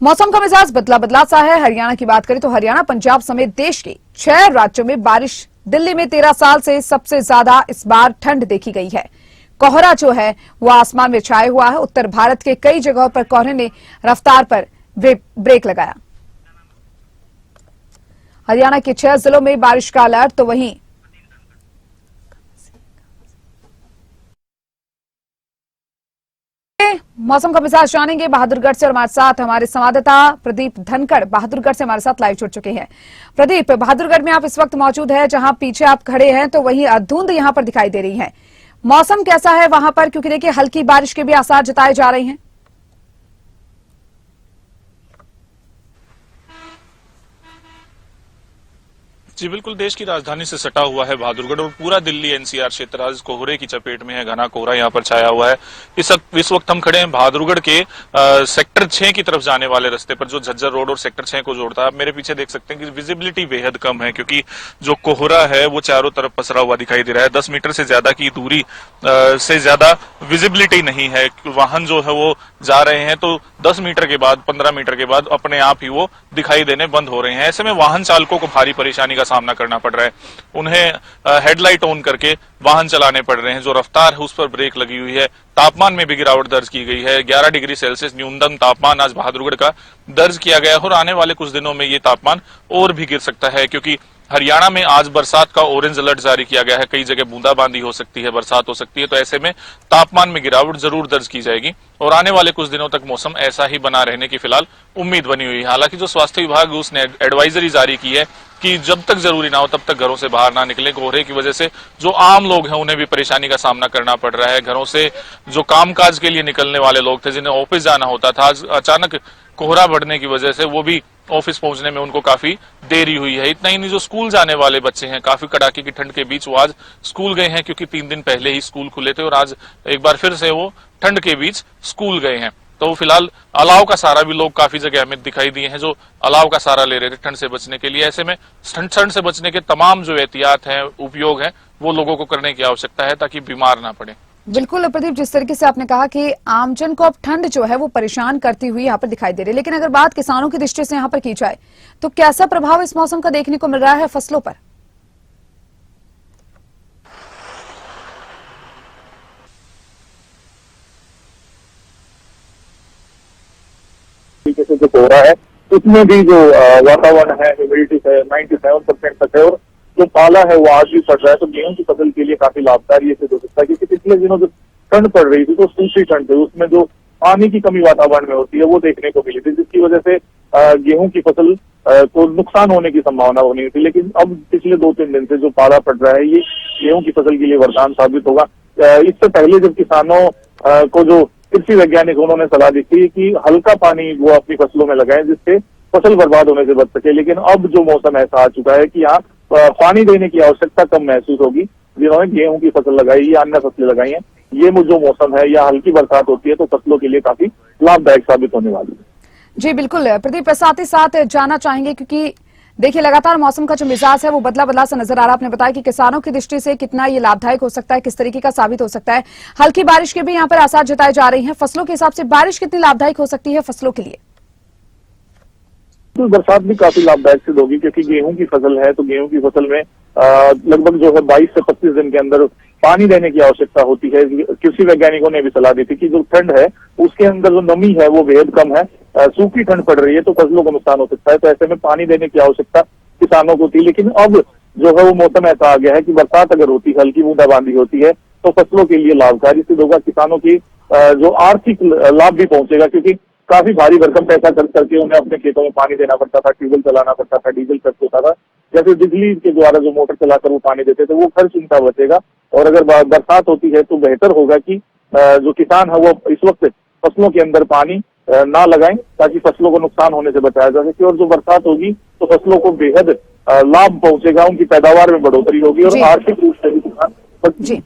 मौसम का मिजाज बदला बदला सा है। हरियाणा की बात करें तो हरियाणा, पंजाब समेत देश के 6 राज्यों में बारिश। दिल्ली में 13 साल से सबसे ज्यादा इस बार ठंड देखी गई है। कोहरा जो है वो आसमान में छाया हुआ है। उत्तर भारत के कई जगहों पर कोहरे ने रफ्तार पर ब्रेक लगाया। हरियाणा के 6 जिलों में बारिश का अलर्ट, तो वहीं मौसम का मिजाज जानेंगे बहादुरगढ़ से और हमारे साथ हमारे संवाददाता प्रदीप धनखड़ बहादुरगढ़ से हमारे साथ लाइव जुड़ चुके हैं। प्रदीप, बहादुरगढ़ में आप इस वक्त मौजूद है, जहां पीछे आप खड़े हैं तो वहीं धुंध यहां पर दिखाई दे रही है। मौसम कैसा है वहां पर, क्योंकि देखिए हल्की बारिश के भी आसार जताए जा रहे हैं। जी बिल्कुल, देश की राजधानी से सटा हुआ है बहादुरगढ़ और पूरा दिल्ली एनसीआर क्षेत्र आज कोहरे की चपेट में है। घना कोहरा यहाँ पर छाया हुआ है। इस वक्त हम खड़े हैं बहादुरगढ़ के सेक्टर 6 की तरफ जाने वाले रास्ते पर, जो झज्जर रोड और सेक्टर 6 को जोड़ता है। आप मेरे पीछे देख सकते हैं कि विजिबिलिटी बेहद कम है, क्योंकि जो कोहरा है वो चारों तरफ पसरा हुआ दिखाई दे रहा है। 10 मीटर से ज्यादा की दूरी से ज्यादा विजिबिलिटी नहीं है। वाहन जो है वो जा रहे हैं तो 10 मीटर के बाद, 15 मीटर के बाद अपने आप ही वो दिखाई देने बंद हो रहे हैं। ऐसे में वाहन चालकों को भारी परेशानी का सामना करना पड़ रहा है। उन्हें हेडलाइट ऑन करके वाहन चलाने पड़ रहे हैं। जो रफ्तार है उस पर ब्रेक लगी हुई है। तापमान में भी गिरावट दर्ज की गई है। 11 डिग्री सेल्सियस न्यूनतम तापमान आज बहादुरगढ़ का दर्ज किया गया है और आने वाले कुछ दिनों में ये तापमान और भी गिर सकता है, क्योंकि हरियाणा में आज बरसात का ऑरेंज अलर्ट जारी किया गया है। कई जगह बूंदाबांदी हो सकती है, बरसात हो सकती है। तो ऐसे में तापमान में गिरावट जरूर दर्ज की जाएगी और आने वाले कुछ दिनों तक मौसम ऐसा ही बना रहने की फिलहाल उम्मीद बनी हुई है। हालांकि जो स्वास्थ्य विभाग उसने एडवाइजरी जारी की है कि जब तक जरूरी ना हो तब तक घरों से बाहर ना निकलें। कोहरे की वजह से जो आम लोग हैं उन्हें भी परेशानी का सामना करना पड़ रहा है। घरों से जो कामकाज के लिए निकलने वाले लोग थे, जिन्हें ऑफिस जाना होता था, आज अचानक कोहरा बढ़ने की वजह से वो भी ऑफिस पहुंचने में उनको काफी देरी हुई है। इतना ही नहीं, जो स्कूल जाने वाले बच्चे हैं, काफी कड़ाके की ठंड के बीच वो आज स्कूल गए हैं, क्योंकि 3 दिन पहले ही स्कूल खुले थे और आज एक बार फिर से वो ठंड के बीच स्कूल गए हैं। तो फिलहाल अलाव का सहारा भी लोग काफी जगह हमें दिखाई दिए हैं, जो अलाव का सहारा ले रहे थे ठंड से बचने के लिए। ऐसे में ठंड से बचने के तमाम जो एहतियात हैं, उपयोग है, वो लोगों को करने की आवश्यकता है ताकि बीमार ना पड़े। बिल्कुल प्रदीप, जिस तरीके से आपने कहा कि आमजन को अब ठंड जो है वो परेशान करती हुई यहाँ पर दिखाई दे रही है, लेकिन अगर बात किसानों की दृष्टि से यहाँ पर की जाए तो कैसा प्रभाव इस मौसम का देखने को मिल रहा है फसलों पर? तरीके से जो कोहरा है उसमें भी जो वातावरण है, ह्यूमिडिटी है 97% तक है और जो पाला है वो आज भी पड़ रहा है। तो गेहूं की फसल के लिए काफी लाभकारी सिद्ध हो सकता है, क्योंकि पिछले दिनों जब ठंड पड़ रही थी तो सूखी ठंड थी, उसमें जो पानी की कमी वातावरण में होती है वो देखने को मिली थी, जिसकी वजह से गेहूं की फसल को नुकसान होने की संभावना होनी थी। लेकिन अब पिछले 2-3 दिन से जो पाला पड़ रहा है ये गेहूं की फसल के लिए वरदान साबित होगा। इससे पहले जब किसानों को जो कृषि वैज्ञानिक उन्होंने सलाह दी थी कि हल्का पानी वो अपनी फसलों में लगाएं जिससे फसल बर्बाद होने से बच सके, लेकिन अब जो मौसम ऐसा आ चुका है कि यहाँ पानी देने की आवश्यकता कम महसूस होगी। जिन्होंने गेहूं की फसल लगाई या अन्य फसलें लगाई हैं, ये जो मौसम है या हल्की बरसात होती है तो फसलों के लिए काफी लाभदायक साबित होने वाली है। जी बिल्कुल प्रदीप, साथ ही साथ जानना चाहेंगे, क्योंकि देखिए लगातार मौसम का जो मिजाज है वो बदला बदला सा नजर आ रहा है। आपने बताया कि किसानों की दृष्टि से कितना ये लाभदायक हो सकता है, किस तरीके का साबित हो सकता है। हल्की बारिश के भी यहाँ पर आसार जताए जा रही हैं। फसलों के हिसाब से बारिश कितनी लाभदायक हो सकती है फसलों के लिए? तो बरसात भी काफी लाभदायक सिद्ध होगी, क्योंकि गेहूं की फसल है तो गेहूं की फसल में लगभग जो है 22 से 25 दिन के अंदर पानी देने की आवश्यकता होती है। कृषि वैज्ञानिकों ने भी सलाह दी थी कि जो ठंड है उसके अंदर जो नमी है वो बेहद कम है। सूखी ठंड पड़ रही है तो फसलों को नुकसान हो सकता है, तो ऐसे में पानी देने की आवश्यकता किसानों को थी। लेकिन अब जो है वो मौसम ऐसा आ गया है कि बरसात अगर होती है, हल्की बूंदाबांदी होती है तो फसलों के लिए लाभकारी सिद्ध होगा। किसानों की जो आर्थिक लाभ भी पहुंचेगा, क्योंकि काफी भारी भरकम पैसा खर्च करके उन्हें अपने खेतों में पानी देना पड़ता था, ट्यूबवेल चलाना पड़ता था, डीजल खर्च होता था। जैसे बिजली के द्वारा जो मोटर चलाकर वो पानी देते थे वो खर्च उनका बचेगा। और अगर बरसात होती है तो बेहतर होगा कि जो किसान है वो इस वक्त फसलों के अंदर पानी ना लगाएं, ताकि फसलों को नुकसान होने से बचाया जा सके। और जो बरसात होगी तो फसलों को बेहद लाभ पहुंचेगा, उनकी पैदावार में बढ़ोतरी होगी और आर्थिक रूप से भी किसान